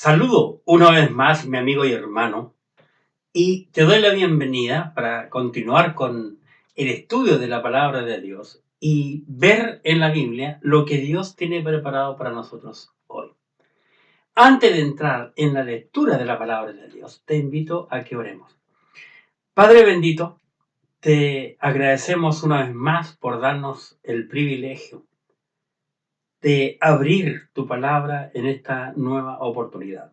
Saludo una vez más, mi amigo y hermano, y te doy la bienvenida para continuar con el estudio de la palabra de Dios y ver en la Biblia lo que Dios tiene preparado para nosotros hoy. Antes de entrar en la lectura de la palabra de Dios, te invito a que oremos. Padre bendito, te agradecemos una vez más por darnos el privilegio de abrir tu palabra en esta nueva oportunidad.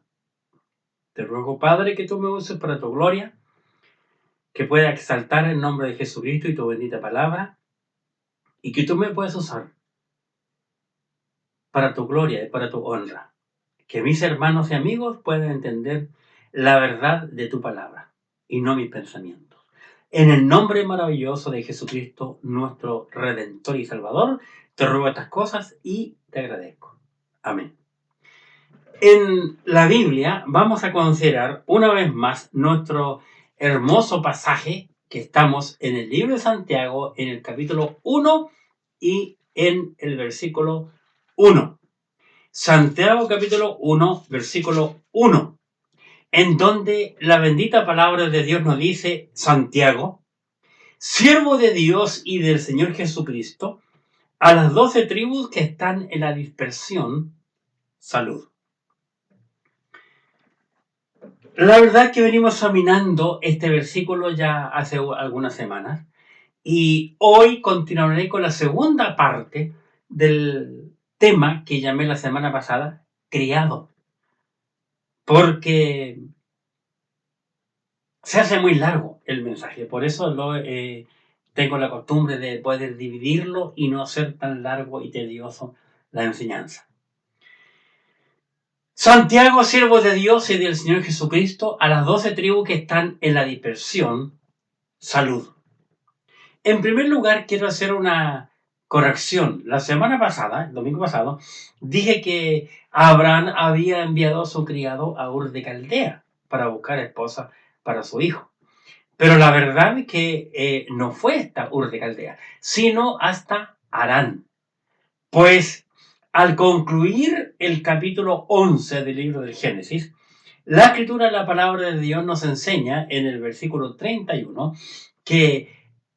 Te ruego, Padre, que tú me uses para tu gloria, que pueda exaltar el nombre de Jesucristo y tu bendita palabra, y que tú me puedas usar para tu gloria y para tu honra. Que mis hermanos y amigos puedan entender la verdad de tu palabra y no mis pensamientos. En el nombre maravilloso de Jesucristo, nuestro Redentor y Salvador, te ruego estas cosas y te agradezco. Amén. En la Biblia vamos a considerar una vez más nuestro hermoso pasaje que estamos en el libro de Santiago, en el capítulo 1 y en el versículo 1. Santiago capítulo 1, versículo 1, en donde la bendita palabra de Dios nos dice: Santiago, siervo de Dios y del Señor Jesucristo, a las 12 tribus que están en la dispersión, salud. La verdad que venimos examinando este versículo ya hace algunas semanas y hoy continuaré con la segunda parte del tema que llamé la semana pasada criado, porque se hace muy largo el mensaje, por eso tengo la costumbre de poder dividirlo y no hacer tan largo y tedioso la enseñanza. Santiago, siervo de Dios y del Señor Jesucristo, a las 12 tribus que están en la dispersión, salud. En primer lugar, quiero hacer una corrección. La semana pasada, el domingo pasado, dije que Abraham había enviado a su criado a Ur de Caldea para buscar esposa para su hijo. Pero la verdad es que no fue hasta Ur de Caldea, sino hasta Harán. Pues al concluir el capítulo 11 del libro del Génesis, la escritura de la palabra de Dios nos enseña en el versículo 31 que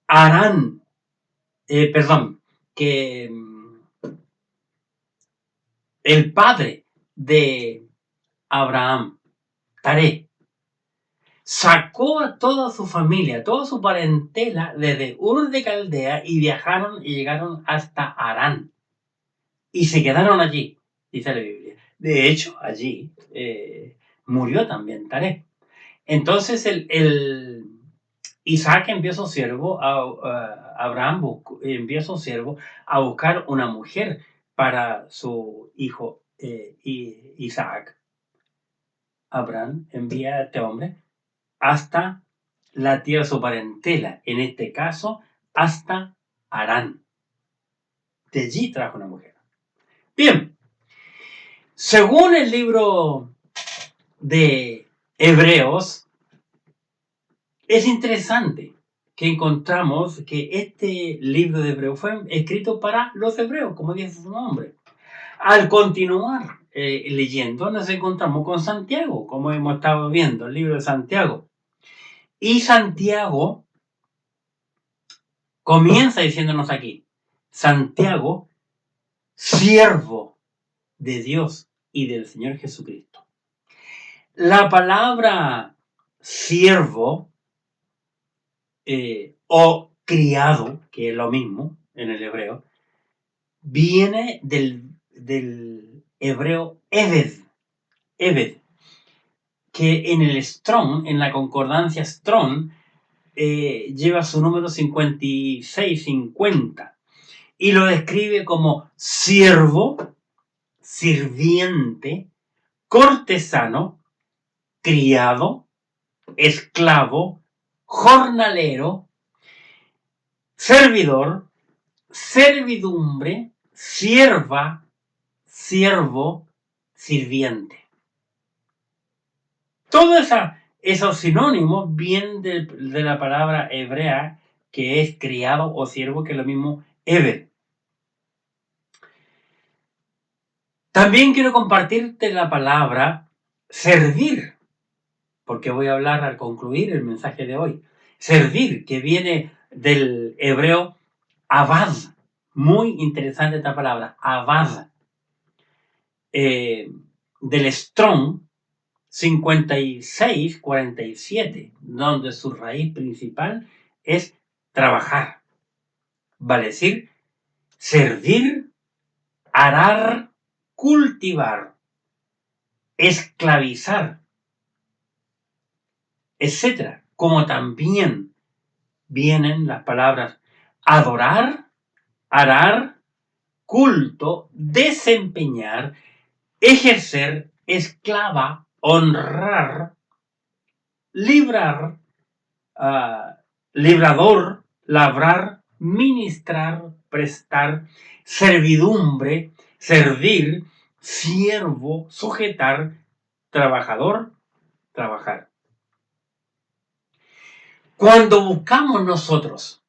Harán, que el padre de Abraham, Taré, sacó a toda su familia, toda su parentela desde Ur de Caldea y viajaron y llegaron hasta Harán. Y se quedaron allí, dice la Biblia. De hecho, allí murió también Taré. Entonces Isaac envió a su siervo, Abraham envió a su siervo a buscar una mujer para su hijo Isaac. Abraham envía a este hombre hasta la tierra de su parentela, en este caso hasta Harán. De allí trajo una mujer. Bien, según el libro de Hebreos, es interesante que encontramos que este libro de Hebreos fue escrito para los hebreos, como dice su nombre. Al continuar leyendo, nos encontramos con Santiago, como hemos estado viendo, el libro de Santiago. Y Santiago comienza diciéndonos aquí: Santiago, siervo de Dios y del Señor Jesucristo. La palabra siervo o criado, que es lo mismo en el hebreo, viene del hebreo Eved, que en el Strong, en la concordancia Strong, lleva su número 5650 y lo describe como siervo, sirviente, cortesano, criado, esclavo, jornalero, servidor, servidumbre, sierva, siervo, sirviente. Todos esos sinónimos vienen de la palabra hebrea que es criado o siervo, que es lo mismo Eved. También quiero compartirte la palabra servir, porque voy a hablar al concluir el mensaje de hoy. Servir, que viene del hebreo avad. Muy interesante esta palabra, avad. Del Strong 5647, donde su raíz principal es trabajar. Vale decir, servir, arar, cultivar, esclavizar, etc. Como también vienen las palabras adorar, arar, culto, desempeñar, ejercer, esclava, honrar, librar, librador, labrar, ministrar, prestar, servidumbre, servir, siervo, sujetar, trabajador, trabajar. Cuando buscamos nosotros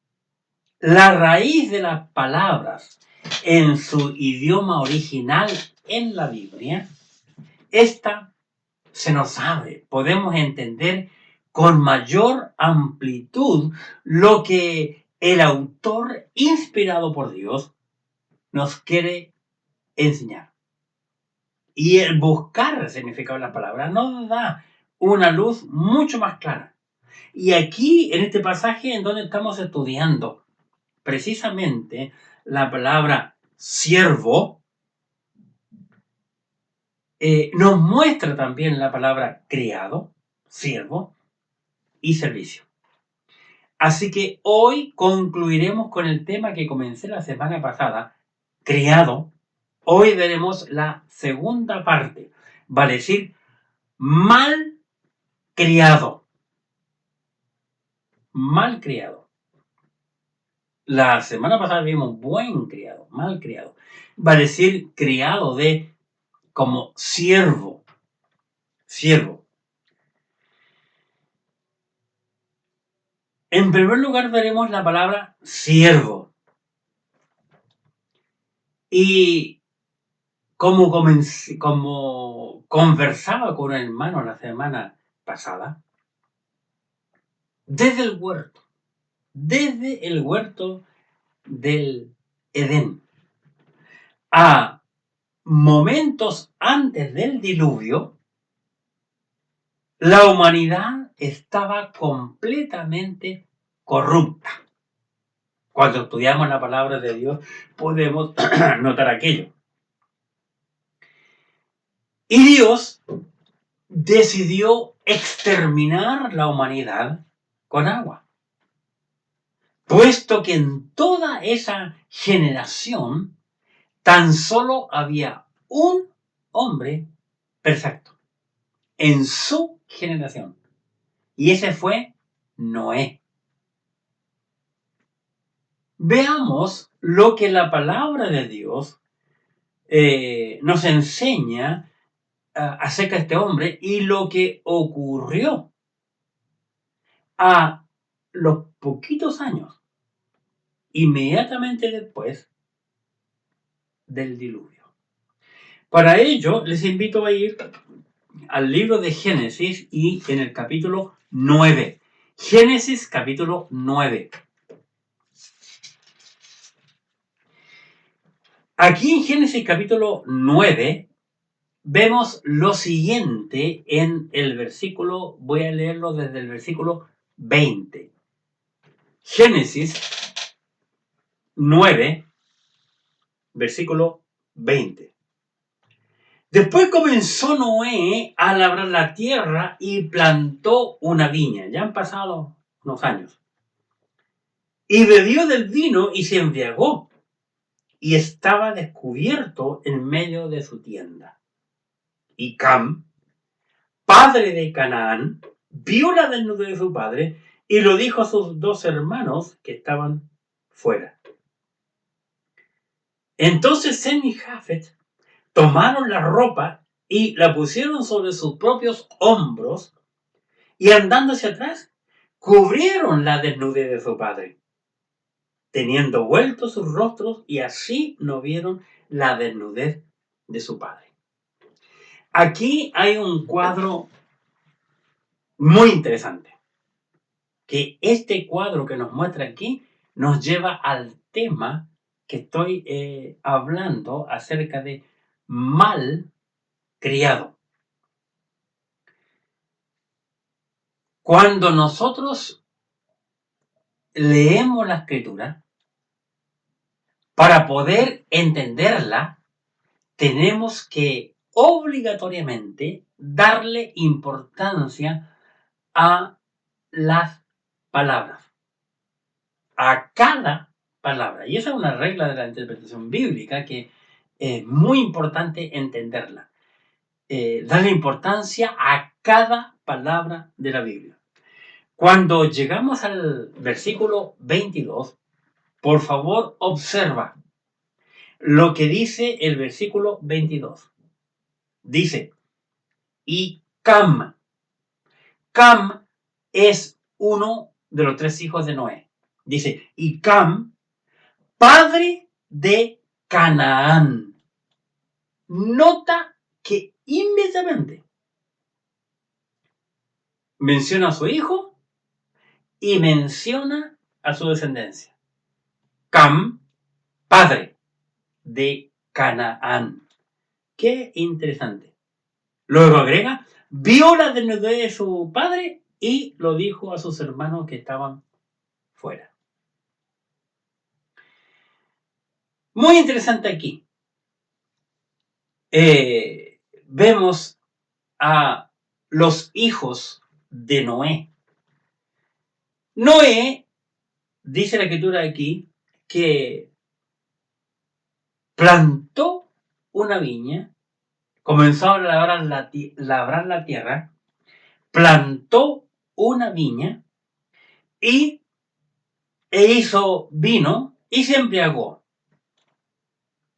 la raíz de las palabras en su idioma original en la Biblia, esta se nos abre. Podemos entender con mayor amplitud lo que el autor, inspirado por Dios, nos quiere enseñar. Y el buscar el significado de la palabra nos da una luz mucho más clara. Y aquí, en este pasaje en donde estamos estudiando precisamente la palabra siervo, nos muestra también la palabra criado, siervo y servicio. Así que hoy concluiremos con el tema que comencé la semana pasada, criado. Hoy veremos la segunda parte, vale decir, mal criado. Mal criado. La semana pasada vimos buen criado, mal criado. Vale decir, criado de como siervo. Siervo. En primer lugar veremos la palabra siervo. Y como conversaba con un hermano la semana pasada, desde el huerto del Edén, a momentos antes del diluvio, la humanidad estaba completamente corrupta. Cuando estudiamos la palabra de Dios podemos notar aquello. Y Dios decidió exterminar la humanidad con agua, puesto que en toda esa generación tan solo había un hombre perfecto en su generación, y ese fue Noé. Veamos lo que la palabra de Dios nos enseña acerca de este hombre y lo que ocurrió a los poquitos años inmediatamente después del diluvio. Para ello, les invito a ir al libro de Génesis y en el capítulo 9. Génesis capítulo 9. Aquí en Génesis capítulo 9 vemos lo siguiente en el versículo, voy a leerlo desde el versículo 20. Génesis 9, versículo 20. Después comenzó Noé a labrar la tierra y plantó una viña. Ya han pasado unos años. Y bebió del vino y se embriagó. Y estaba descubierto en medio de su tienda. Y Cam, padre de Canaán, vio la desnudez de su padre y lo dijo a sus dos hermanos que estaban fuera. Entonces Sem y Jafet tomaron la ropa y la pusieron sobre sus propios hombros y andando hacia atrás, cubrieron la desnudez de su padre, teniendo vueltos sus rostros, y así no vieron la desnudez de su padre. Aquí hay un cuadro muy interesante, que este cuadro que nos muestra aquí nos lleva al tema que estoy hablando acerca de mal criado. Cuando nosotros leemos la escritura, para poder entenderla, tenemos que obligatoriamente darle importancia a las palabras, a cada palabra. Y esa es una regla de la interpretación bíblica que es muy importante entenderla. Darle importancia a cada palabra de la Biblia. Cuando llegamos al versículo 22, por favor observa lo que dice el versículo 22. Dice, y Cam. Cam es uno de los 3 hijos de Noé. Dice, y Cam, padre de Canaán. Nota que inmediatamente menciona a su hijo y menciona a su descendencia. Cam, padre de Canaán. Qué interesante. Luego agrega, vio la desnudez de su padre y lo dijo a sus hermanos que estaban fuera. Muy interesante aquí. Vemos a los hijos de Noé. Noé, dice la escritura aquí, que plantó una viña, comenzó a labrar la tierra, plantó una viña e hizo vino y se embriagó.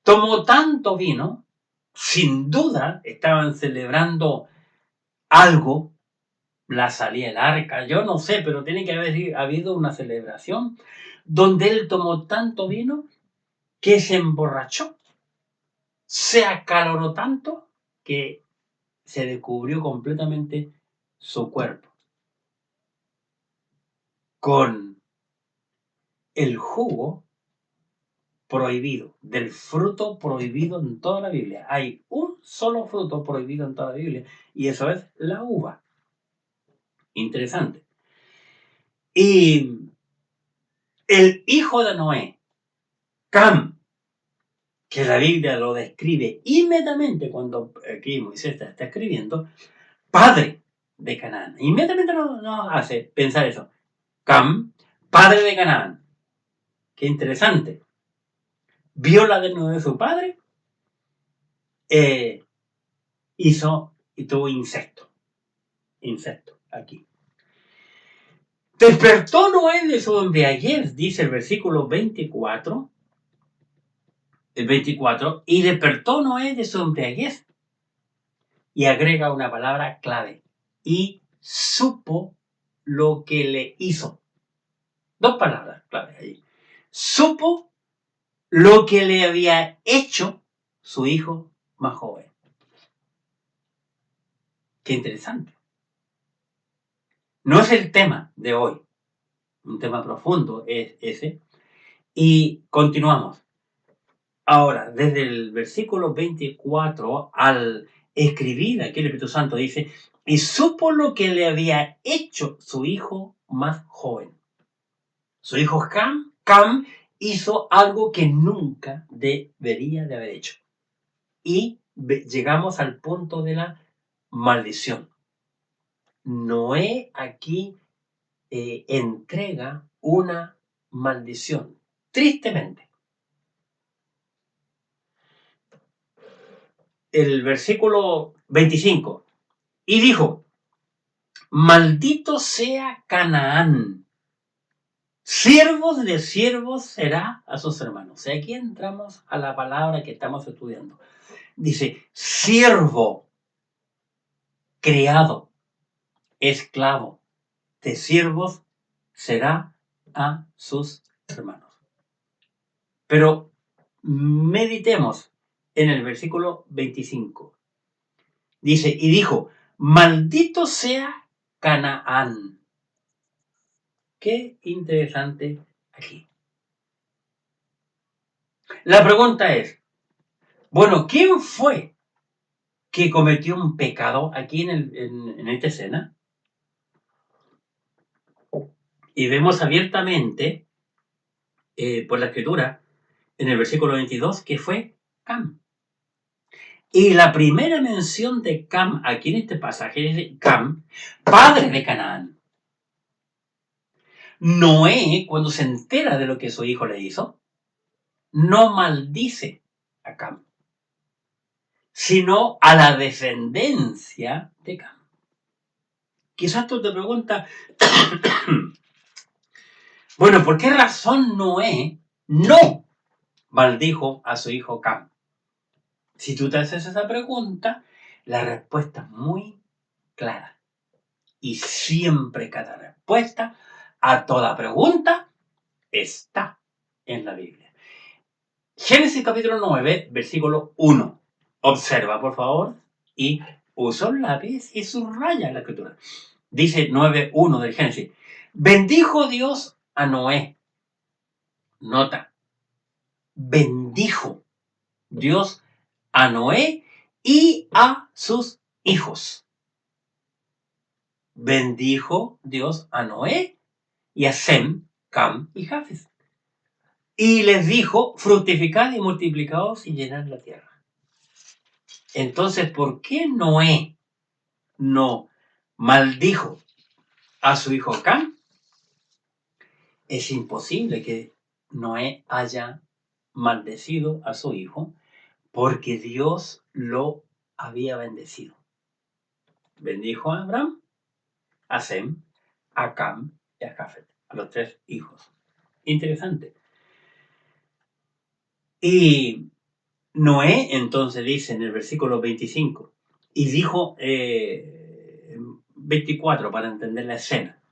Tomó tanto vino, sin duda estaban celebrando algo, la salida del arca, yo no sé, pero tiene que haber habido una celebración donde él tomó tanto vino que se emborrachó, se acaloró tanto que se descubrió completamente su cuerpo con el jugo prohibido, del fruto prohibido en toda la Biblia. Hay un solo fruto prohibido en toda la Biblia y eso es la uva. Interesante. Y el hijo de Noé, Cam, que la Biblia lo describe inmediatamente cuando aquí Moisés está escribiendo, padre de Canaán. Inmediatamente nos hace pensar eso. Cam, padre de Canaán. Qué interesante. Vio la desnudez de su padre, y tuvo incesto. Incesto, aquí. Despertó Noé de su embriaguez, dice el versículo 24. El 24. Y despertó Noé de su embriaguez. Y agrega una palabra clave. Y supo lo que le hizo. Dos palabras claves ahí. Supo lo que le había hecho su hijo más joven. Qué interesante. No es el tema de hoy. Un tema profundo es ese. Y continuamos. Ahora, desde el versículo 24 al escribir aquí el Espíritu Santo dice, y supo lo que le había hecho su hijo más joven. Su hijo Cam hizo algo que nunca debería de haber hecho. Y llegamos al punto de la maldición. Noé aquí entrega una maldición, tristemente. El versículo 25. Y dijo, maldito sea Canaán, siervos de siervos será a sus hermanos. Y aquí entramos a la palabra que estamos estudiando. Dice, siervo, criado, esclavo de siervos será a sus hermanos. Pero meditemos en el versículo 25. Dice, y dijo, maldito sea Canaán. Qué interesante aquí. La pregunta es, bueno, ¿quién fue que cometió un pecado aquí en esta escena? Y vemos abiertamente por la escritura en el versículo 22 que fue Cam. Y la primera mención de Cam aquí en este pasaje es de Cam, padre de Canaán. Noé, cuando se entera de lo que su hijo le hizo, no maldice a Cam, sino a la descendencia de Cam. Quizás tú te preguntas, bueno, ¿por qué razón Noé no maldijo a su hijo Cam? Si tú te haces esa pregunta, la respuesta es muy clara. Y siempre cada respuesta a toda pregunta está en la Biblia. Génesis capítulo 9, versículo 1. Observa, por favor, y usa un lápiz y subraya la escritura. Dice 9:1 del Génesis. Bendijo Dios a Noé. Nota, bendijo Dios a Noé y a sus hijos. Bendijo Dios a Noé y a Sem, Cam y Jafet. Y les dijo, fructificad y multiplicaos y llenad la tierra. Entonces, ¿por qué Noé no maldijo a su hijo Cam? Es imposible que Noé haya maldecido a su hijo porque Dios lo había bendecido. Bendijo a Abraham, a Sem, a Cam y a Jafet, a los 3 hijos. Interesante. Y Noé entonces dice en el versículo 25, y dijo 24 para entender la escena.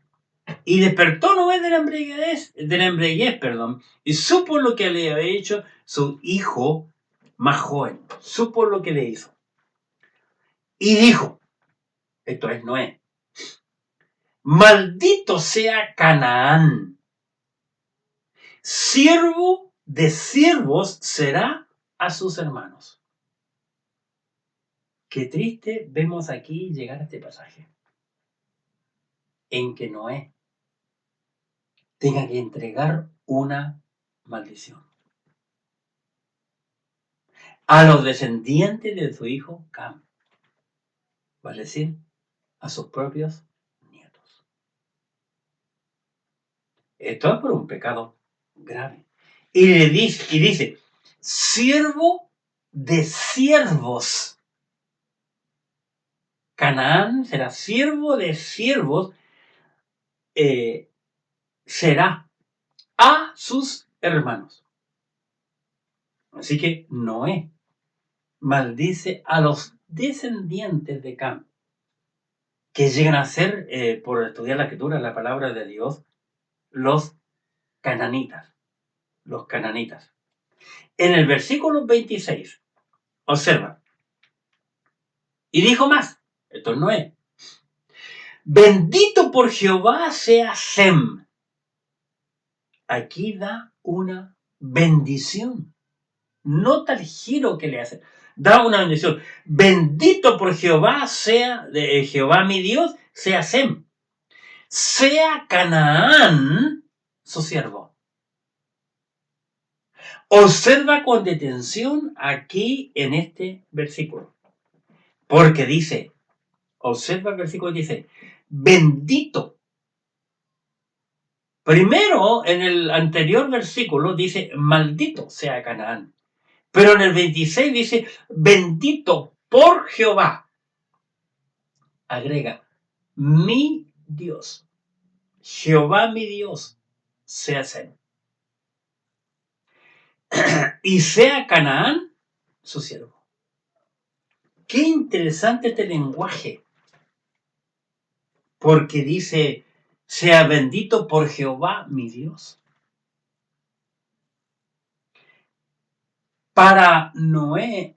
Y despertó Noé de la embriaguez, y supo lo que le había hecho su hijo más joven. Supo lo que le hizo. Y dijo, esto es Noé, maldito sea Canaán, siervo de siervos será a sus hermanos. Qué triste vemos aquí llegar a este pasaje, en que Noé tenga que entregar una maldición a los descendientes de su hijo Cam, vale decir, a sus propios nietos. Esto es por un pecado grave. Y dice, siervo de siervos. Canaán será siervo de siervos, será a sus hermanos. Así que Noé maldice a los descendientes de Cam, que llegan a ser, por estudiar la escritura, la palabra de Dios, los cananitas. Los cananitas. En el versículo 26, observa, y dijo más, esto no es, bendito por Jehová sea Sem. Aquí da una bendición. Nota el giro que le hace. Da una bendición. Bendito por Jehová sea, de Jehová mi Dios, sea Sem. Sea Canaán su siervo. Observa con detención aquí en este versículo. Porque dice, observa el versículo, dice, bendito. Primero, en el anterior versículo dice, maldito sea Canaán. Pero en el 26 dice, bendito por Jehová. Agrega, mi Dios. Jehová mi Dios sea Sem. Y sea Canaán su siervo. Qué interesante este lenguaje. Porque dice, sea bendito por Jehová mi Dios. Para Noé,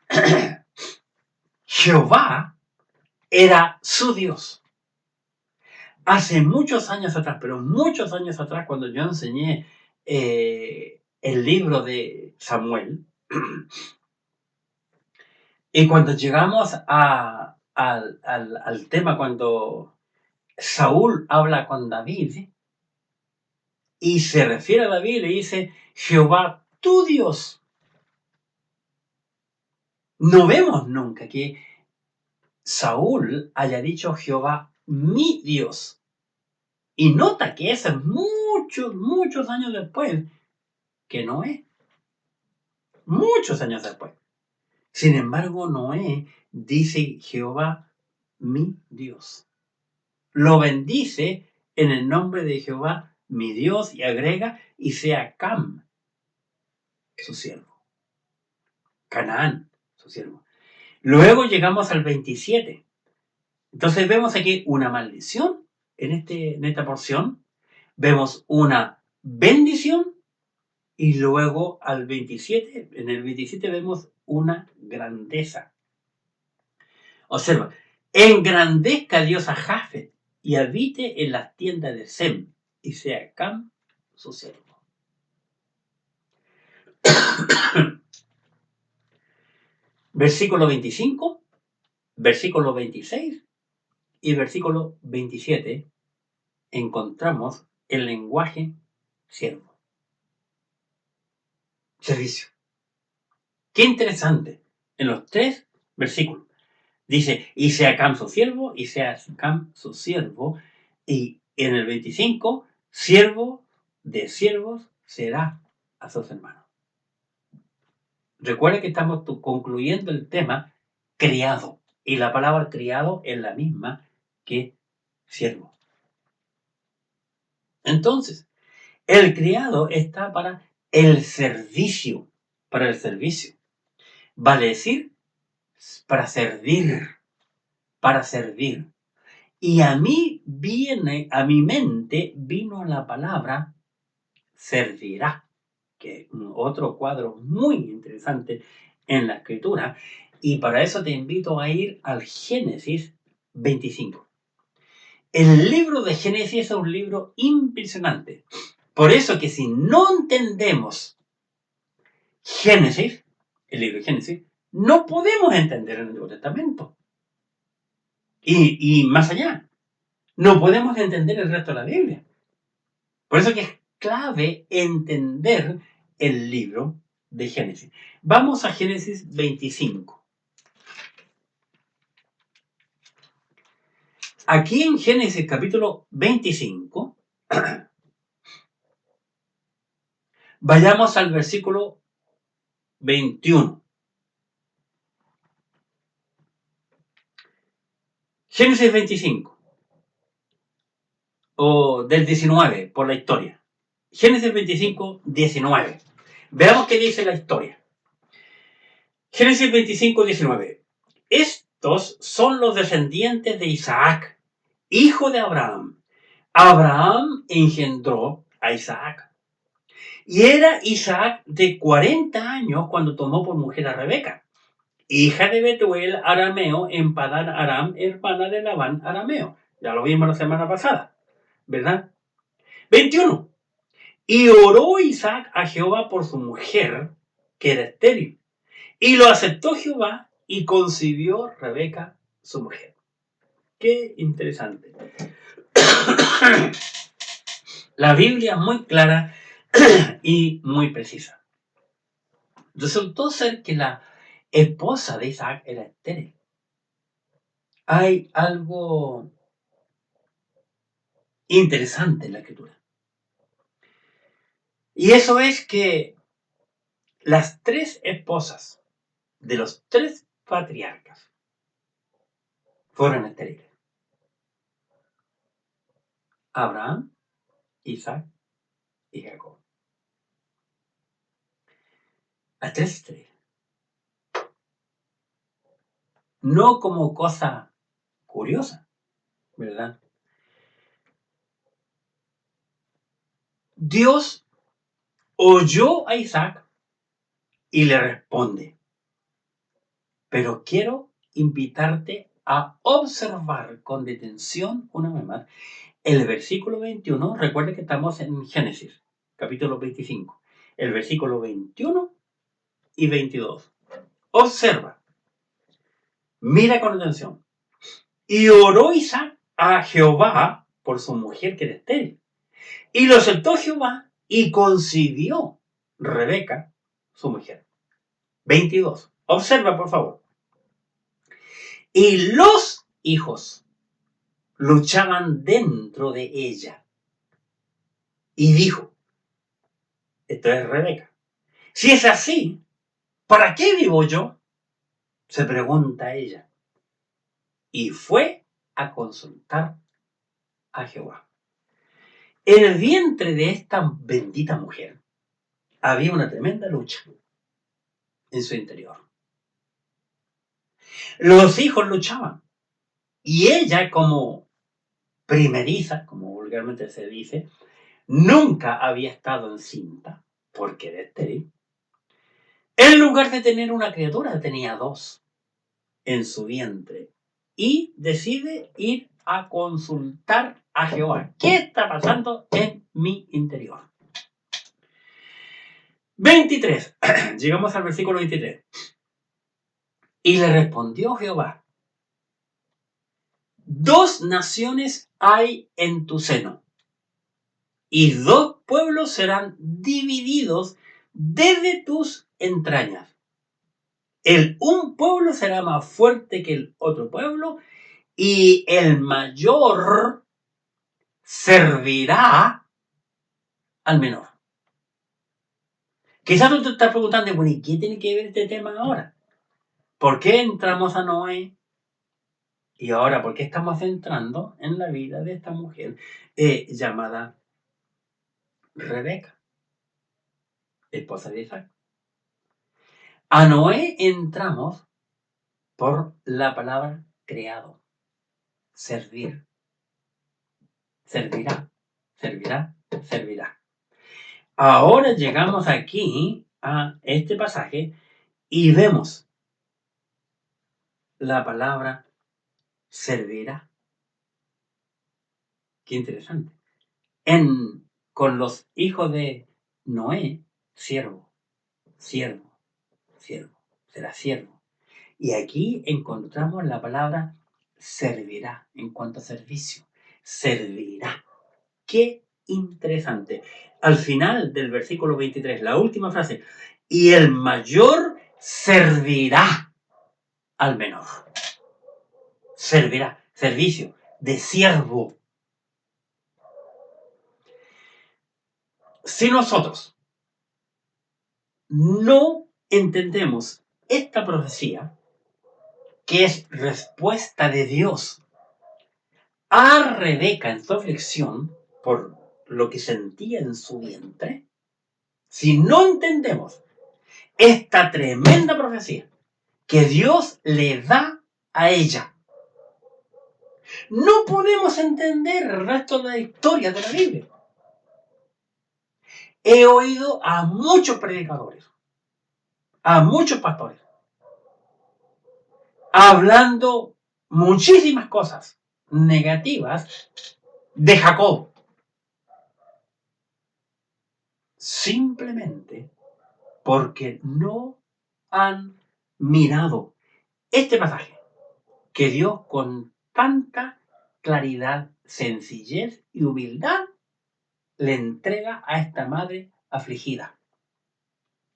Jehová era su Dios. Hace muchos años atrás, pero muchos años atrás, cuando yo enseñé el libro de Samuel, y cuando llegamos al tema cuando Saúl habla con David y se refiere a David, le dice, Jehová tu Dios. No vemos nunca que Saúl haya dicho Jehová mi Dios. Y nota que eso es muchos años después que Noé. Muchos años después. Sin embargo, Noé dice Jehová mi Dios. Lo bendice en el nombre de Jehová mi Dios y agrega y sea Cam, su siervo. Canaán, su siervo. Luego llegamos al 27. Entonces vemos aquí una maldición en esta porción. Vemos una bendición y luego al 27, en el 27 vemos una grandeza. Observa, engrandezca Dios a Jafet y habite en las tiendas de Sem y sea Cam su siervo. Versículo 25, versículo 26 y versículo 27 encontramos el lenguaje siervo. Servicio. Qué interesante. En los 3 versículos. Dice, y sea Cam su siervo, y sea Cam su siervo. Y en el 25, siervo de siervos será a sus hermanos. Recuerda que estamos concluyendo el tema criado. Y la palabra criado es la misma que siervo. Entonces, el criado está para el servicio. Para el servicio. Vale decir, para servir. Para servir. Y a mi mente vino la palabra servirá, que es otro cuadro muy interesante en la escritura. Y para eso te invito a ir al Génesis 25. El libro de Génesis es un libro impresionante. Por eso que si no entendemos Génesis, el libro de Génesis, no podemos entender el Nuevo Testamento. Y más allá, no podemos entender el resto de la Biblia. Por eso que es clave entender el libro de Génesis. Vamos a Génesis 25. Aquí en Génesis capítulo 25, vayamos al versículo 21. Génesis 25, o del 19, por la historia. Génesis 25, 19. Veamos qué dice la historia. Génesis 25, 19. Estos son los descendientes de Isaac, hijo de Abraham. Abraham engendró a Isaac. Y era Isaac de 40 años cuando tomó por mujer a Rebeca, hija de Betuel arameo en Padán Aram, hermana de Labán arameo. Ya lo vimos la semana pasada, ¿verdad? 21. Y oró Isaac a Jehová por su mujer, que era estéril. Y lo aceptó Jehová y concibió Rebeca, su mujer. Qué interesante. La Biblia es muy clara y muy precisa. Resultó ser que la esposa de Isaac era estéril. Hay algo interesante en la escritura. Y eso es que las 3 esposas de los 3 patriarcas fueron estériles. Abraham, Isaac y Jacob. Las 3 estériles. No como cosa curiosa, ¿verdad? Dios oyó a Isaac y le responde, pero quiero invitarte a observar con detención una vez más el versículo 21. Recuerde que estamos en Génesis, capítulo 25. El versículo 21 y 22. Observa, mira con atención. Y oró Isaac a Jehová por su mujer que era estéril. Y lo aceptó Jehová y concibió Rebeca, su mujer. 22. Observa, por favor. Y los hijos luchaban dentro de ella. Y dijo, esto es Rebeca, si es así, ¿para qué vivo yo? Se pregunta ella. Y fue a consultar a Jehová. En el vientre de esta bendita mujer había una tremenda lucha en su interior. Los hijos luchaban. Y ella, como primeriza, como vulgarmente se dice, nunca había estado encinta, porque era estéril. En lugar de tener una criatura, tenía dos en su vientre. Y decide ir a consultar a Jehová. ¿Qué está pasando en mi interior? 23. Llegamos al versículo 23. Y le respondió Jehová: dos naciones hay en tu seno, y dos pueblos serán divididos desde tus entrañas. Un pueblo será más fuerte que el otro pueblo, y el mayor servirá al menor. Quizás tú te estás preguntando, bueno, ¿y qué tiene que ver este tema ahora? ¿Por qué entramos a Noé? Y ahora, ¿por qué estamos entrando en la vida de esta mujer llamada Rebeca, esposa de Isaac? A Noé entramos por la palabra creado, servir, servirá, servirá, servirá. Ahora llegamos aquí a este pasaje y vemos la palabra servirá. Qué interesante. Con los hijos de Noé, siervo, siervo, siervo, será siervo. Y aquí encontramos la palabra servirá en cuanto a servicio. Servirá. Qué interesante. Al final del versículo 23, la última frase, y el mayor servirá al menor. Servirá, servicio, de siervo. Si nosotros no entendemos esta profecía, que es respuesta de Dios a Rebeca en su aflicción por lo que sentía en su vientre, si no entendemos esta tremenda profecía que Dios le da a ella, no podemos entender el resto de la historia de la Biblia. He oído a muchos predicadores, a muchos pastores, hablando muchísimas cosas negativas de Jacob. Simplemente porque no han mirado este pasaje que Dios con tanta claridad, sencillez y humildad le entrega a esta madre afligida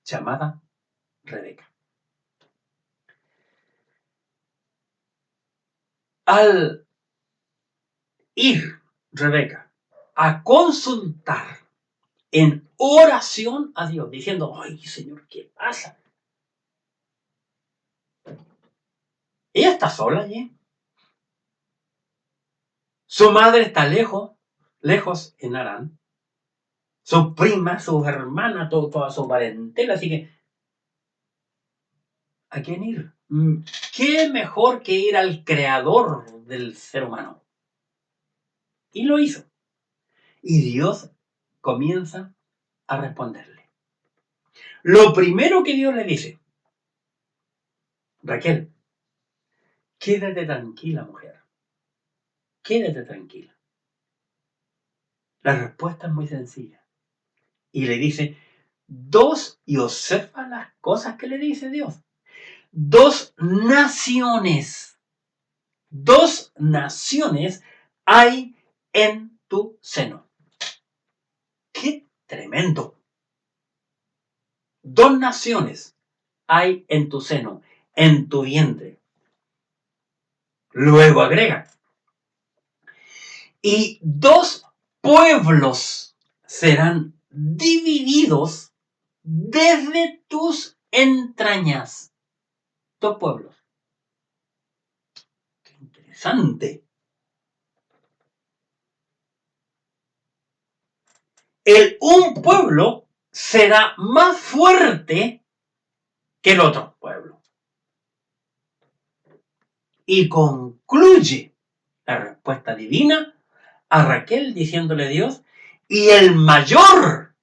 llamada Rebeca. Al ir Rebeca a consultar en oración a Dios, diciendo, ay Señor, ¿qué pasa? Ella está sola allí. Su madre está lejos en Harán. Sus primas, sus hermanas, toda su parentela. Así que, ¿a quién ir? ¿Qué mejor que ir al creador del ser humano? Y lo hizo. Y Dios comienza a responderle. Lo primero que Dios le dice, Raquel, Quédate tranquila, mujer. Quédate tranquila. La respuesta es muy sencilla. Y le dice, y observa las cosas que le dice Dios. 2 naciones. 2 naciones hay en tu seno. ¡Qué tremendo! 2 naciones hay en tu seno, en tu vientre. Luego agrega, y 2 pueblos serán divididos desde tus entrañas. 2 pueblos. ¡Qué interesante! Un pueblo será más fuerte que el otro pueblo. Y concluye la respuesta divina a Raquel diciéndole Dios, y el mayor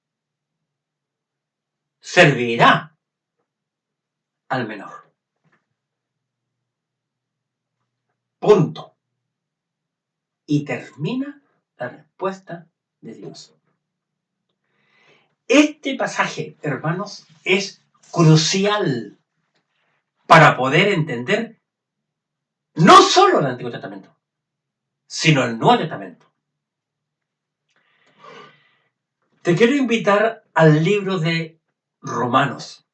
servirá al menor. Punto. Y termina la respuesta de Dios. Este pasaje, hermanos, es crucial para poder entender no solo el Antiguo Testamento, sino el Nuevo Testamento. Te quiero invitar al libro de Romanos.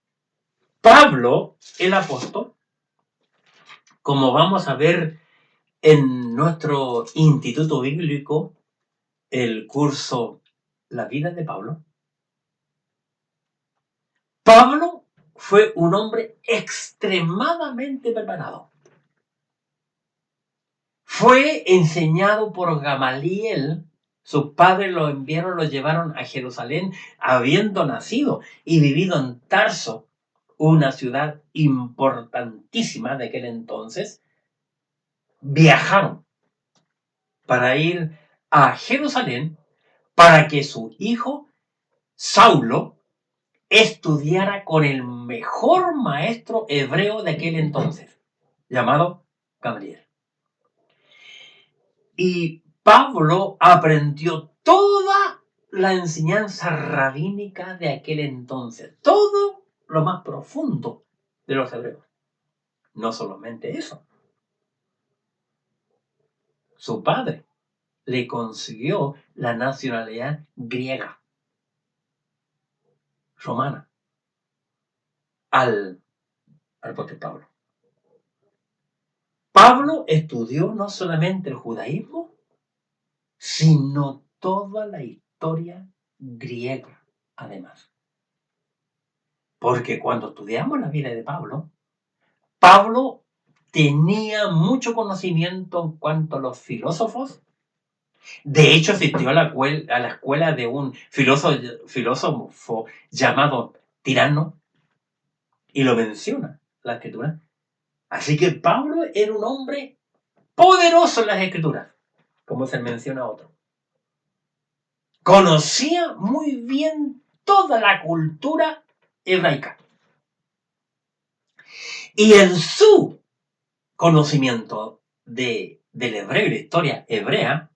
Pablo, el apóstol, como vamos a ver en nuestro instituto bíblico, el curso La vida de Pablo, Pablo fue un hombre extremadamente preparado. Fue enseñado por Gamaliel. Sus padres lo llevaron a Jerusalén habiendo nacido y vivido en Tarso, una ciudad importantísima de aquel entonces. Viajaron para ir a Jerusalén para que su hijo Saulo estudiara con el mejor maestro hebreo de aquel entonces, llamado Gamaliel. Y Pablo aprendió toda la enseñanza rabínica de aquel entonces, todo lo más profundo de los hebreos. No solamente eso. Su padre le consiguió la nacionalidad griega, romana, al apóstol Pablo. Pablo estudió no solamente el judaísmo, sino toda la historia griega, además. Porque cuando estudiamos la vida de Pablo, Pablo tenía mucho conocimiento en cuanto a los filósofos. De hecho, asistió a la escuela de un filósofo llamado Tirano, y lo menciona la escritura. Así que Pablo era un hombre poderoso en las escrituras, como se menciona a otro. Conocía muy bien toda la cultura hebraica. Y en su conocimiento del hebreo y la historia hebrea,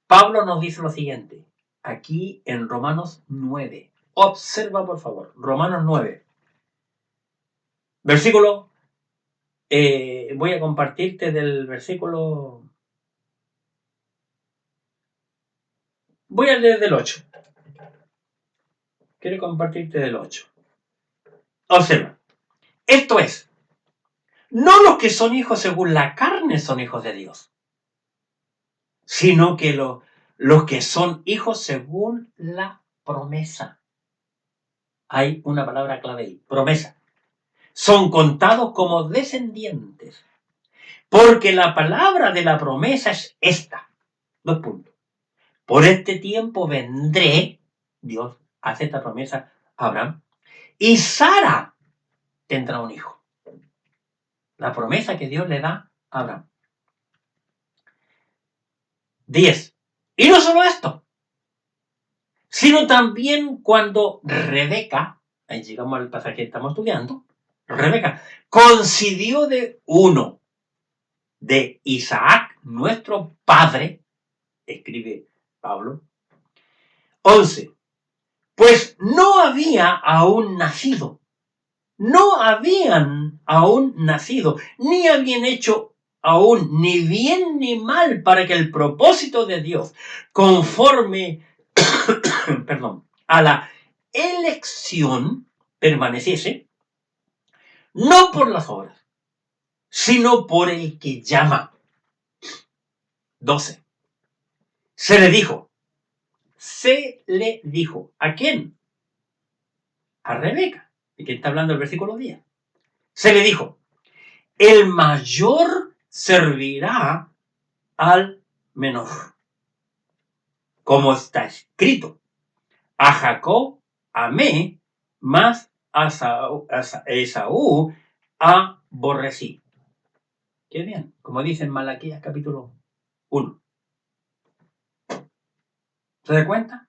Pablo nos dice lo siguiente, aquí en Romanos 9. Observa, por favor, Romanos 9. Versículo, voy a compartirte del versículo, voy a leer del 8. Quiero compartirte del 8. Observa, esto es, no los que son hijos según la carne son hijos de Dios, sino que los que son hijos según la promesa. Hay una palabra clave ahí, promesa. Son contados como descendientes, porque la palabra de la promesa es esta. 2 puntos. Por este tiempo vendré, Dios hace esta promesa a Abraham, y Sara tendrá un hijo. La promesa que Dios le da a Abraham. 10. Y no solo esto, sino también cuando Rebeca, ahí llegamos al pasaje que estamos estudiando, Rebeca concibió de uno de Isaac, nuestro padre, escribe Pablo. 11. Pues no había aún nacido, ni habían hecho aún ni bien ni mal para que el propósito de Dios, conforme a la elección, permaneciese, no por las obras, sino por el que llama. 12. Se le dijo, ¿a quién? A Rebeca, de quien está hablando el versículo 10. Se le dijo, el mayor servirá al menor. Como está escrito, a Jacob amé, más a Esaú aborrecí. Qué bien, como dice en Malaquías capítulo 1. ¿Se da cuenta?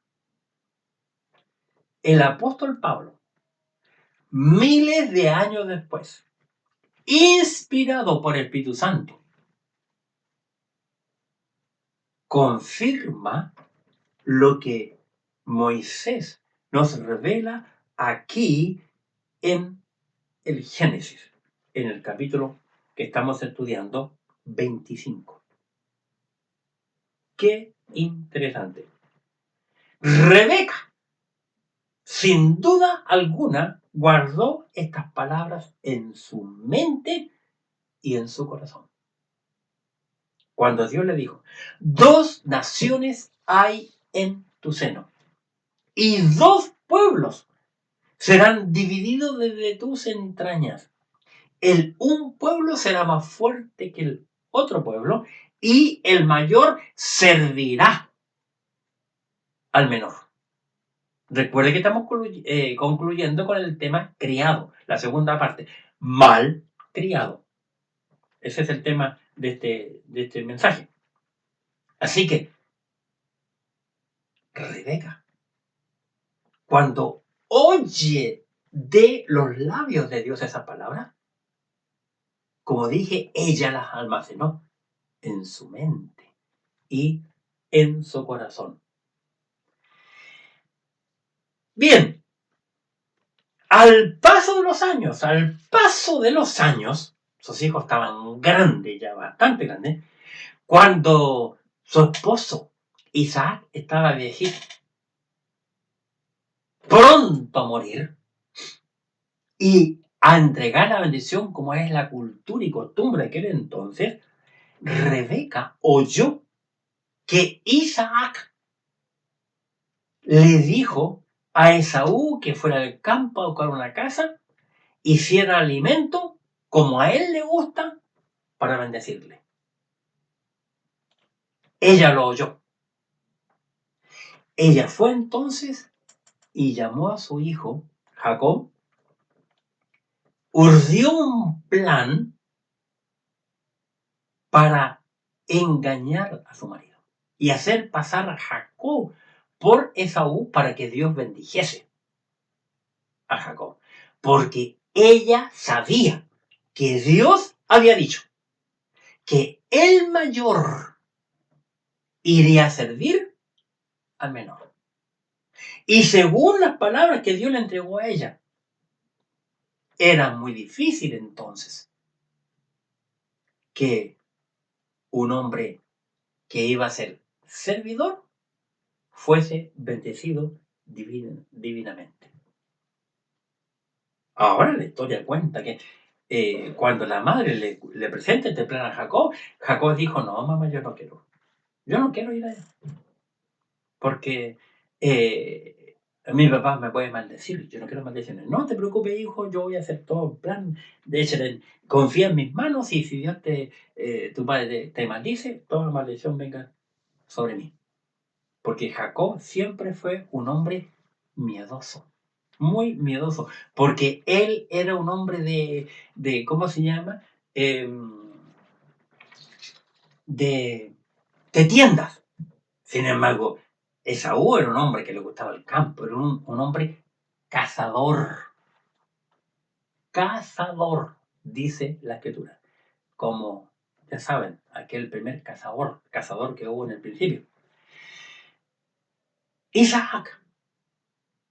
El apóstol Pablo, miles de años después, inspirado por el Espíritu Santo, confirma lo que Moisés nos revela aquí en el Génesis, en el capítulo que estamos estudiando, 25. Qué interesante. Rebeca, sin duda alguna, guardó estas palabras en su mente y en su corazón. Cuando Dios le dijo, 2 naciones hay en tu seno, y 2 pueblos serán divididos desde tus entrañas. Un pueblo será más fuerte que el otro pueblo, y el mayor servirá al menor. Recuerde que estamos concluyendo con el tema criado, la segunda parte, mal criado. Ese es el tema de este mensaje. Así que, Rebeca, cuando oye de los labios de Dios esas palabras, como dije, ella las almacenó en su mente y en su corazón. Bien, al paso de los años, sus hijos estaban grandes, ya bastante grandes, cuando su esposo Isaac estaba viejito, pronto a morir y a entregar la bendición, como es la cultura y costumbre de aquel entonces, Rebeca oyó que Isaac le dijo a Esaú que fuera al campo a buscar una casa, hiciera alimento como a él le gusta para bendecirle. Ella lo oyó. Ella fue entonces y llamó a su hijo Jacob, urdió un plan para engañar a su marido y hacer pasar a Jacob por Esaú para que Dios bendijese a Jacob. Porque ella sabía que Dios había dicho que el mayor iría a servir al menor. Y según las palabras que Dios le entregó a ella, era muy difícil entonces que un hombre que iba a ser servidor fuese bendecido divinamente. Ahora la historia cuenta que cuando la madre le presenta este plan a Jacob, Jacob dijo, no, mamá, yo no quiero ir allá, porque mi papá me puede maldecir, yo no quiero maldiciones. No te preocupes, hijo, yo voy a hacer todo el plan, de hecho, confía en mis manos y si Dios tu padre te maldice, toda maldición venga sobre mí. Porque Jacob siempre fue un hombre miedoso, muy miedoso, porque él era un hombre de ¿cómo se llama? De tiendas. Sin embargo, Esaú era un hombre que le gustaba el campo, era un hombre cazador. Cazador, dice la escritura. Como ya saben, aquel primer cazador que hubo en el principio. Isaac,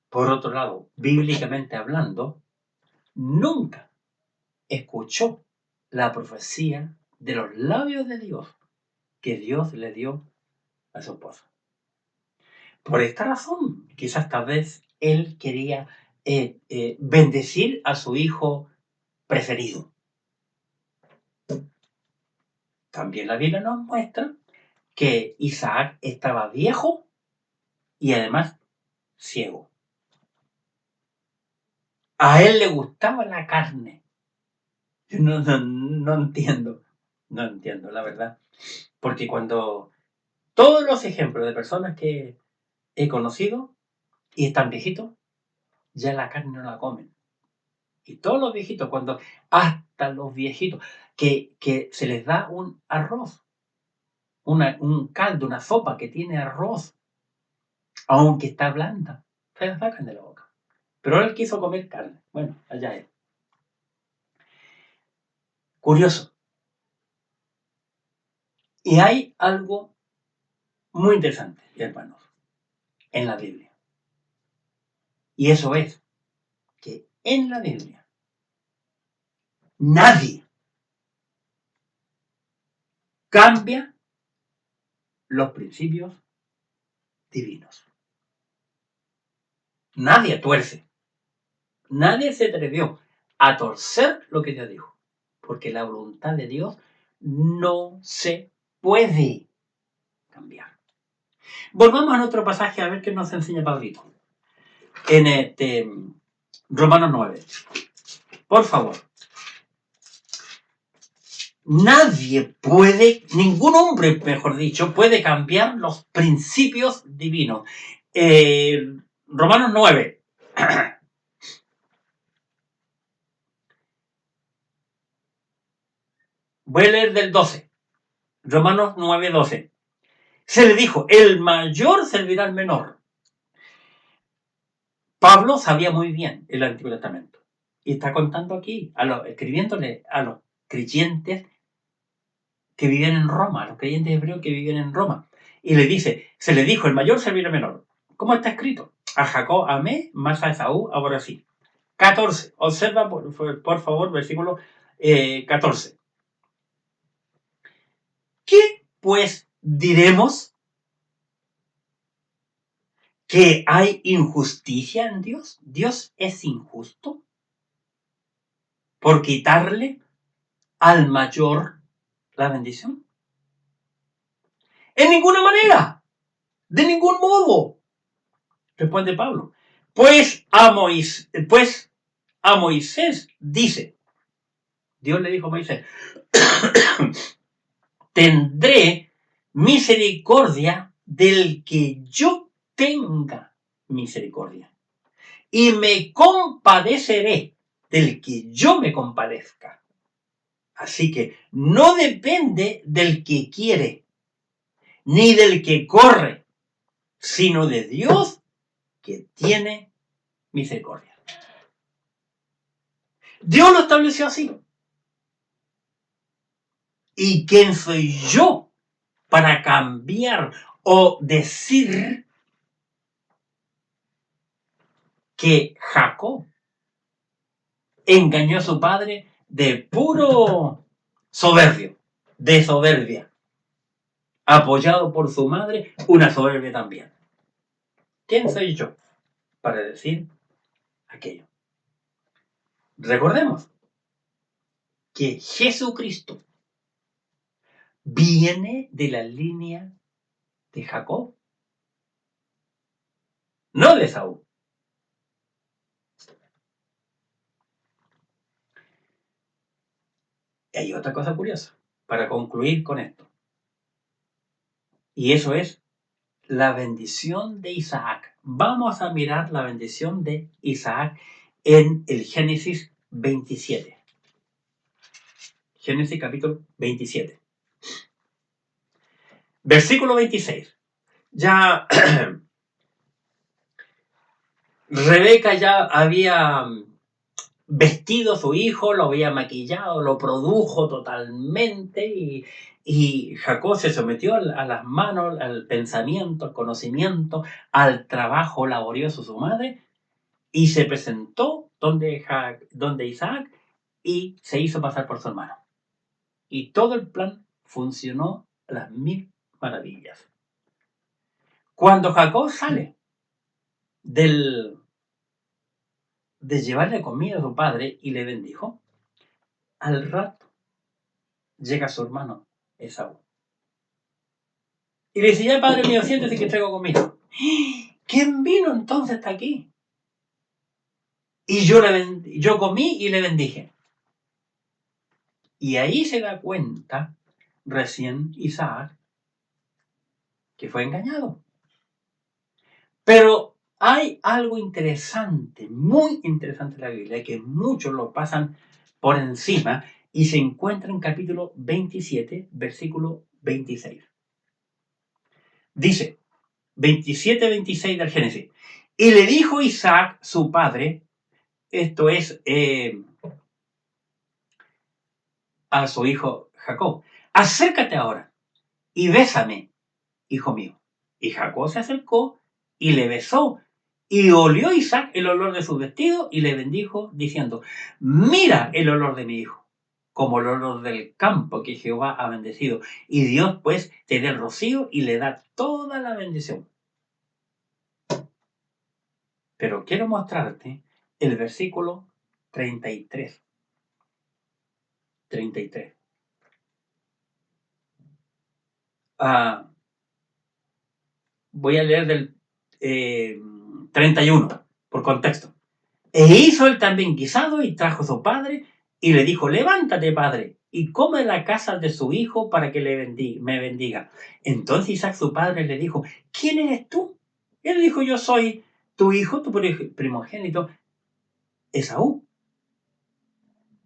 por otro lado, bíblicamente hablando, nunca escuchó la profecía de los labios de Dios que Dios le dio a su esposa. Por esta razón, quizás tal vez él quería bendecir a su hijo preferido. También la Biblia nos muestra que Isaac estaba viejo y además ciego. A él le gustaba la carne. Yo no entiendo la verdad. Porque cuando todos los ejemplos de personas que he conocido y están viejitos, ya la carne no la comen. Y todos los viejitos, hasta los viejitos, que se les da un arroz, un caldo, una sopa que tiene arroz, aunque está blanda, se la sacan de la boca. Pero él quiso comer carne. Bueno, allá es. Curioso. Y hay algo muy interesante, hermanos, en la Biblia. Y eso es que en la Biblia nadie cambia los principios divinos. Nadie tuerce. Nadie se atrevió a torcer lo que Dios dijo. Porque la voluntad de Dios no se puede cambiar. Volvamos a otro pasaje a ver qué nos enseña Pablito. En Romanos 9. Por favor. Nadie puede, ningún hombre, mejor dicho, puede cambiar los principios divinos. Romanos 9. Voy a leer del 12. Romanos 9, 12. Se le dijo, el mayor servirá al menor. Pablo sabía muy bien el Antiguo Testamento. Y está contando aquí, escribiéndole a los creyentes que vivían en Roma, a los creyentes hebreos que vivían en Roma. Y le dice, se le dijo, el mayor servirá al menor. ¿Cómo está escrito? A Jacob amé, más a Esaú aborrecí. 14. Observa, por favor, versículo 14. ¿Qué, pues, diremos? ¿Que hay injusticia en Dios? ¿Dios es injusto por quitarle al mayor la bendición? En ninguna manera, de ningún modo, responde Pablo. Pues a Moisés dice, Dios le dijo a Moisés, tendré misericordia del que yo tenga misericordia. Y me compadeceré del que yo me compadezca. Así que no depende del que quiere, ni del que corre, sino de Dios que tiene misericordia. Dios lo estableció así. ¿Y quién soy yo para cambiar o decir que Jacob engañó a su padre de puro de soberbia, apoyado por su madre, una soberbia también? ¿Quién soy yo para decir aquello? Recordemos que Jesucristo viene de la línea de Jacob, no de Saúl. Y hay otra cosa curiosa para concluir con esto. Y eso es la bendición de Isaac. Vamos a mirar la bendición de Isaac en el Génesis 27. Génesis capítulo 27. Versículo 26. Ya Rebeca ya había vestido su hijo, lo había maquillado, lo produjo totalmente y Jacob se sometió a las manos, al pensamiento, al conocimiento, al trabajo laborioso de su madre y se presentó donde Isaac y se hizo pasar por su hermano. Y todo el plan funcionó a las 1000 maravillas. Cuando Jacob sale de llevarle comida a su padre y le bendijo, al rato llega su hermano Esaú. Y le dice, ya padre mío, siéntese que traigo comida. ¿Quién vino entonces hasta aquí? Y yo comí y le bendije. Y ahí se da cuenta recién Isaac que fue engañado. Pero hay algo interesante, muy interesante en la Biblia, que muchos lo pasan por encima y se encuentra en capítulo 27, versículo 26. Dice, 27-26 del Génesis. Y le dijo Isaac, su padre, esto es a su hijo Jacob, acércate ahora y bésame, hijo mío. Y Jacob se acercó y le besó. Y olió Isaac el olor de su vestido y le bendijo, diciendo, mira el olor de mi hijo, como el olor del campo que Jehová ha bendecido. Y Dios pues te da el rocío y le da toda la bendición. Pero quiero mostrarte el versículo 33. 33. Voy a leer del 31, por contexto. E hizo él también guisado y trajo a su padre y le dijo, levántate, padre, y come en la casa de su hijo para que me bendiga. Entonces Isaac, su padre, le dijo, ¿quién eres tú? Él dijo, yo soy tu hijo, tu primogénito, Esaú.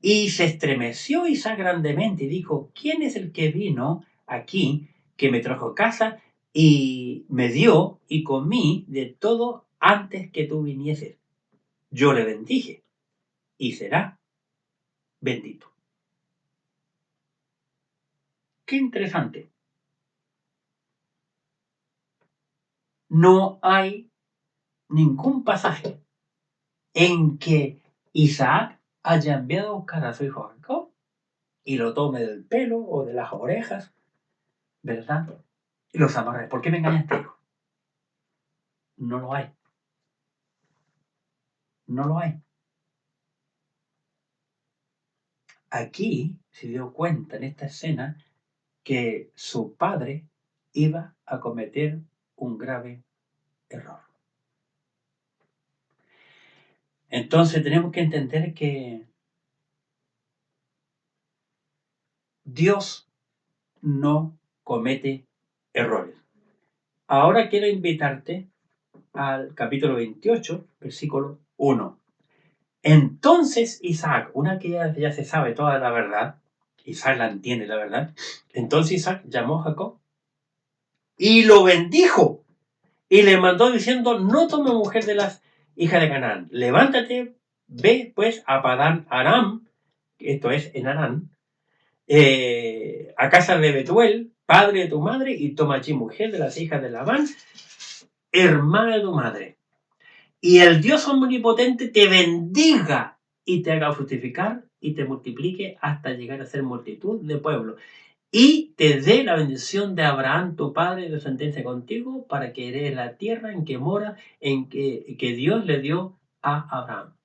Y se estremeció Isaac grandemente y dijo, ¿quién es el que vino aquí, que me trajo a casa y me dio y comí de todo antes que tú vinieses? Yo le bendije y será bendito. Qué interesante. No hay ningún pasaje en que Isaac haya enviado a buscar a su hijo Jacob y lo tome del pelo o de las orejas, ¿verdad? Y los amarre. ¿Por qué me engañaste, hijo? No lo hay. No lo hay. Aquí se dio cuenta en esta escena que su padre iba a cometer un grave error. Entonces tenemos que entender que Dios no comete errores. Ahora quiero invitarte al capítulo 28, versículo 1. Entonces Isaac, una que ya se sabe toda la verdad, Isaac la entiende la verdad, entonces Isaac llamó a Jacob y lo bendijo y le mandó diciendo, no tome mujer de las hijas de Canaán, levántate, ve pues a Padán Aram, esto es en Arán, a casa de Betuel, padre de tu madre, y toma allí mujer de las hijas de Labán, hermana de tu madre. Y el Dios omnipotente te bendiga y te haga fructificar y te multiplique hasta llegar a ser multitud de pueblos. Y te dé la bendición de Abraham, tu padre, de descendencia contigo, para que heredes la tierra en que mora, en que Dios le dio a Abraham.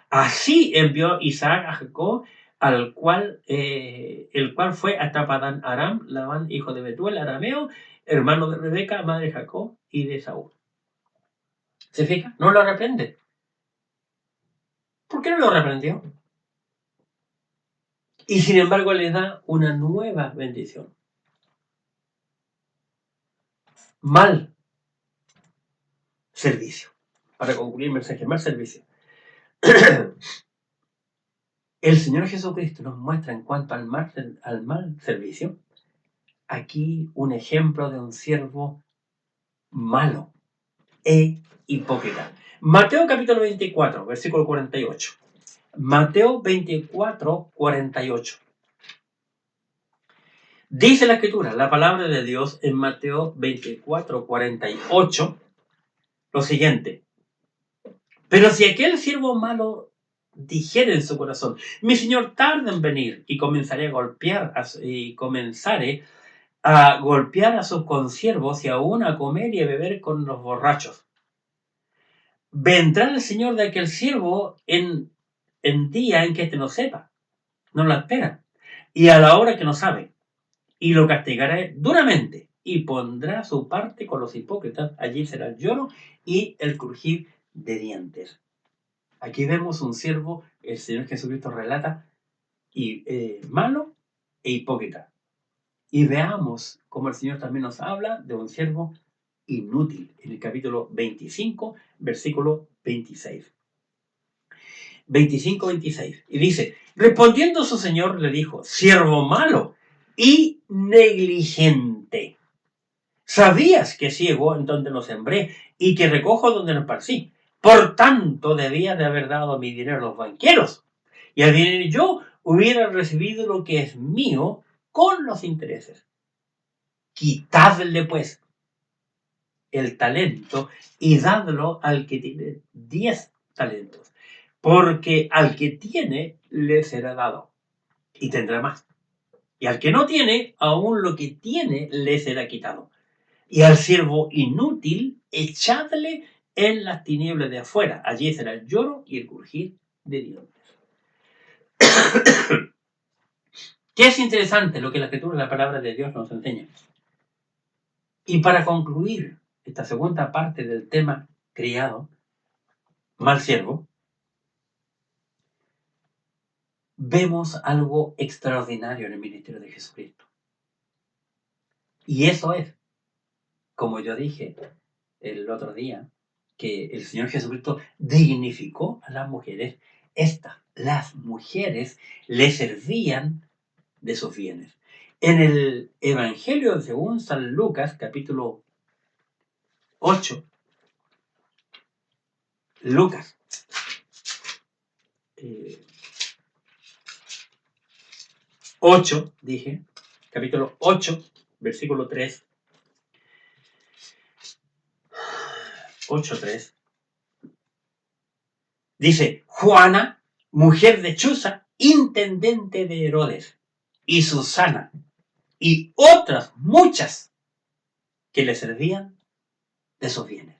Así envió Isaac a Jacob, el cual fue hasta Padán Aram, Labán, hijo de Betuel, arameo, hermano de Rebeca, madre de Jacob y de Saúl. ¿Se fija? No lo reprende. ¿Por qué no lo reprendió? Y sin embargo le da una nueva bendición. Mal servicio. Para concluir el mensaje, mal servicio. El Señor Jesucristo nos muestra en cuanto al mal servicio, aquí un ejemplo de un siervo malo e hipócrita. Mateo capítulo 24, versículo 48. Mateo 24, 48. Dice la Escritura, la palabra de Dios en Mateo 24, 48, lo siguiente. Pero si aquel siervo malo dijere en su corazón, mi señor tarda en venir, y comenzaré a golpear a sus consiervos y aún a comer y a beber con los borrachos. Vendrá el señor de aquel siervo en día en que éste no sepa, no lo espera, y a la hora que no sabe, y lo castigará duramente, y pondrá su parte con los hipócritas. Allí será el lloro y el crujir de dientes. Aquí vemos un siervo, el Señor Jesucristo relata, malo e hipócrita. Y veamos cómo el Señor también nos habla de un siervo inútil, en el capítulo 25, versículo 26. 25-26. Y dice, respondiendo su señor le dijo, siervo malo y negligente. Sabías que ciego en donde lo sembré y que recojo donde lo esparcí. Por tanto, debía de haber dado mi dinero a los banqueros. Y al venir yo hubiera recibido lo que es mío con los intereses. Quitadle, pues, el talento y dadlo al que tiene 10 talentos. Porque al que tiene le será dado y tendrá más. Y al que no tiene, aún lo que tiene le será quitado. Y al siervo inútil, echadle en las tinieblas de afuera. Allí será el lloro y el crujir de dientes. ¿Qué es interesante lo que la Escritura, la palabra de Dios nos enseña? Y para concluir esta segunda parte del tema criado, mal siervo, vemos algo extraordinario en el ministerio de Jesucristo. Y eso es, como yo dije el otro día, que el Señor Jesucristo dignificó a las mujeres. Las mujeres le servían de sus bienes. En el Evangelio según San Lucas, capítulo 8, Lucas, 8, dije, capítulo 8, versículo 3, 8:3, dice, Juana, mujer de Chuza, intendente de Herodes, y Susana, y otras muchas que le servían de sus bienes.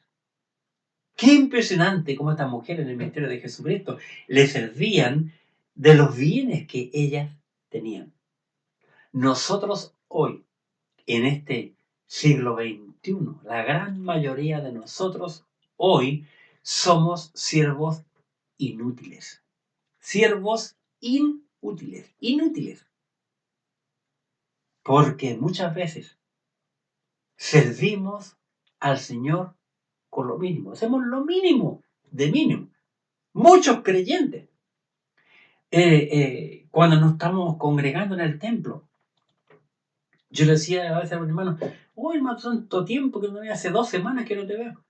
Qué impresionante cómo estas mujeres en el ministerio de Jesucristo le servían de los bienes que ellas tenían. Nosotros hoy, en este siglo XXI, la gran mayoría de nosotros hoy somos siervos inútiles. Siervos inútiles. Porque muchas veces servimos al Señor con lo mínimo. Hacemos lo mínimo de mínimo. Muchos creyentes, cuando nos estamos congregando en el templo, yo le decía a veces a mi hermano, uy, hermano, tanto tiempo que no veo, hace 2 semanas que no te veo.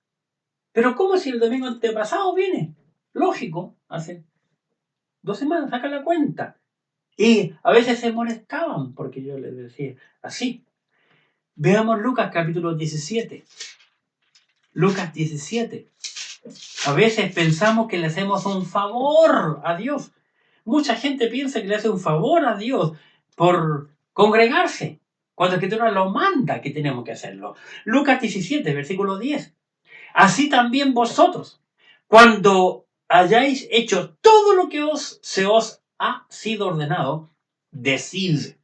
Pero ¿cómo si el domingo antepasado viene? Lógico, hace 2 semanas, saca la cuenta. Y a veces se molestaban porque yo les decía así. Veamos Lucas capítulo 17. Lucas 17. A veces pensamos que le hacemos un favor a Dios. Mucha gente piensa que le hace un favor a Dios por congregarse, cuando la Escritura lo manda que tenemos que hacerlo. Lucas 17, versículo 10. Así también vosotros, cuando hayáis hecho todo lo que se os ha sido ordenado, decid,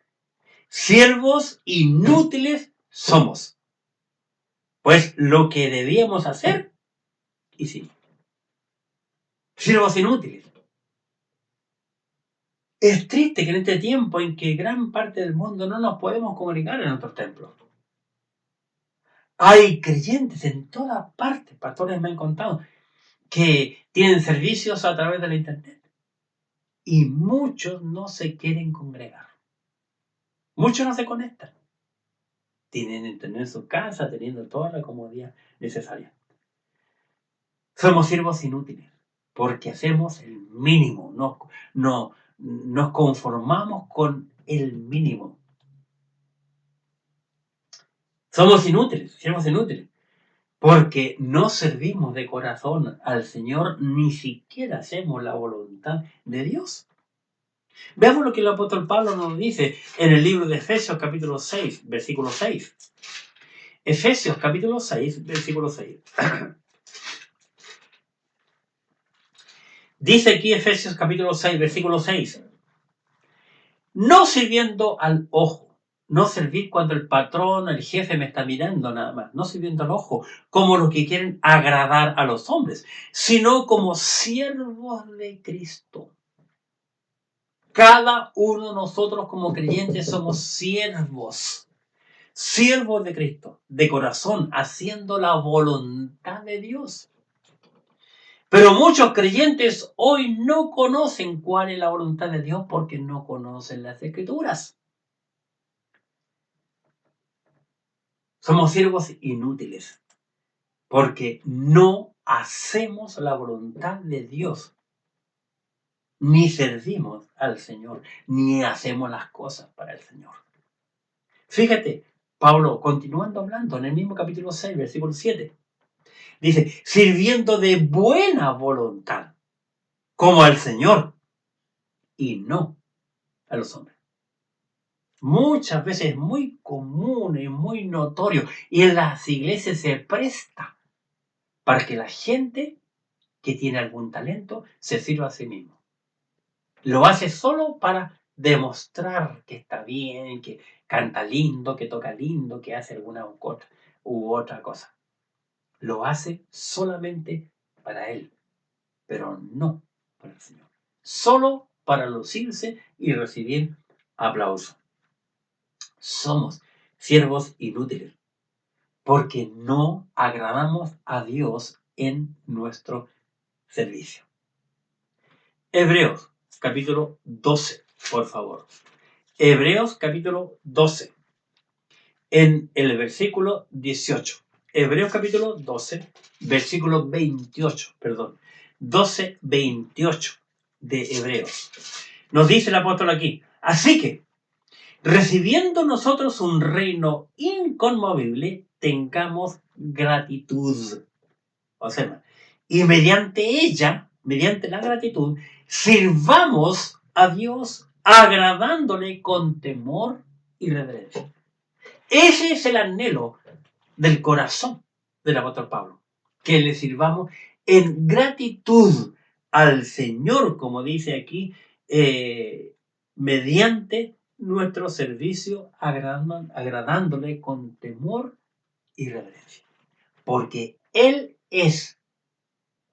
siervos inútiles somos. Pues lo que debíamos hacer, hicimos. Siervos inútiles. Es triste que en este tiempo en que gran parte del mundo no nos podemos congregar en nuestros templos. Hay creyentes en todas partes, pastores me han contado, que tienen servicios a través de la internet. Y muchos no se quieren congregar. Muchos no se conectan. Tienen internet en su casa, teniendo toda la comodidad necesaria. Somos siervos inútiles. porque hacemos el mínimo, nos conformamos con el mínimo. Somos inútiles, porque no servimos de corazón al Señor, ni siquiera hacemos la voluntad de Dios. Veamos lo que el apóstol Pablo nos dice en el libro de Efesios capítulo 6, versículo 6. Efesios capítulo 6, versículo 6. Dice aquí Efesios capítulo 6, versículo 6. No sirviendo al ojo, no servir cuando el patrón, el jefe me está mirando nada más, no sirviendo al ojo, como los que quieren agradar a los hombres, sino como siervos de Cristo. Cada uno de nosotros como creyentes somos siervos de Cristo, de corazón, haciendo la voluntad de Dios. Pero muchos creyentes hoy no conocen cuál es la voluntad de Dios porque no conocen las Escrituras. Somos siervos inútiles porque no hacemos la voluntad de Dios, ni servimos al Señor, ni hacemos las cosas para el Señor. Fíjate, Pablo, continuando hablando en el mismo capítulo 6, versículo 7, dice, sirviendo de buena voluntad, como al Señor, y no a los hombres. Muchas veces es muy común y muy notorio, y en las iglesias se presta para que la gente que tiene algún talento se sirva a sí mismo. Lo hace solo para demostrar que está bien, que canta lindo, que toca lindo, que hace alguna u otra cosa. Lo hace solamente para él, pero no para el Señor. Solo para lucirse y recibir aplauso. Somos siervos inútiles porque no agradamos a Dios en nuestro servicio. Hebreos capítulo 12, por favor. Hebreos capítulo 12, en el versículo 18. Hebreos capítulo 12, versículo 28, perdón. 12, 28 de Hebreos. Nos dice el apóstol aquí, así que, recibiendo nosotros un reino inconmovible, tengamos gratitud. O sea, y mediante la gratitud, sirvamos a Dios agradándole con temor y reverencia. Ese es el anhelo del corazón del apóstol Pablo, que le sirvamos en gratitud al Señor, como dice aquí, mediante nuestro servicio, agradándole con temor y reverencia. Porque Él es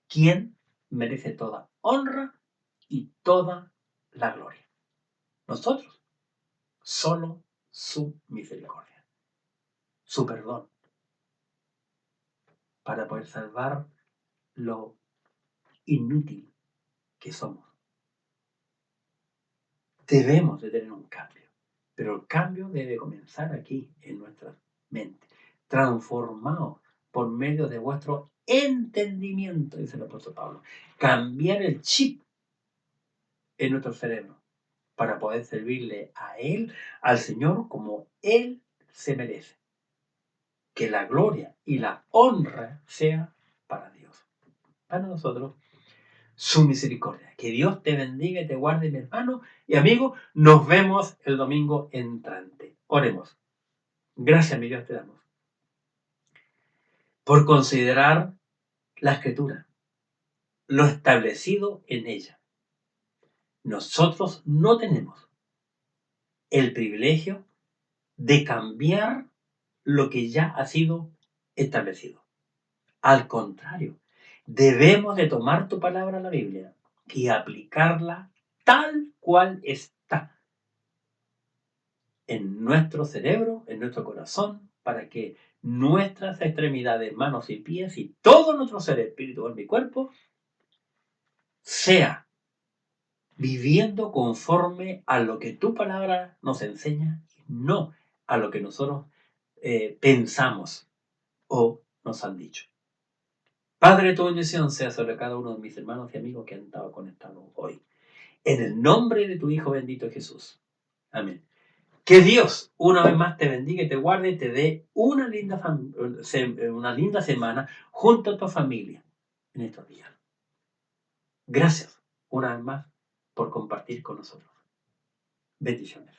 quien merece toda honra y toda la gloria. Nosotros, solo su misericordia, su perdón, para poder salvar lo inútil que somos. Debemos de tener un cambio, pero el cambio debe comenzar aquí, en nuestra mente, transformados por medio de vuestro entendimiento, dice el apóstol Pablo. Cambiar el chip en nuestro cerebro para poder servirle a Él, al Señor, como Él se merece. Que la gloria y la honra sea para Dios, para nosotros, su misericordia. Que Dios te bendiga y te guarde, mi hermano y amigo. Nos vemos el domingo entrante. Oremos. Gracias, mi Dios, te damos por considerar la Escritura, lo establecido en ella. Nosotros no tenemos el privilegio de cambiar lo que ya ha sido establecido. Al contrario, debemos de tomar tu palabra, la Biblia, y aplicarla tal cual está en nuestro cerebro, en nuestro corazón, para que nuestras extremidades, manos y pies y todo nuestro ser, espíritu, alma y cuerpo, sea viviendo conforme a lo que tu palabra nos enseña, no a lo que nosotros pensamos o nos han dicho. Padre, tu bendición sea sobre cada uno de mis hermanos y amigos que han estado conectados hoy. En el nombre de tu Hijo bendito Jesús. Amén. Que Dios una vez más te bendiga y te guarde y te dé una linda semana junto a tu familia en estos días. Gracias una vez más por compartir con nosotros. Bendiciones.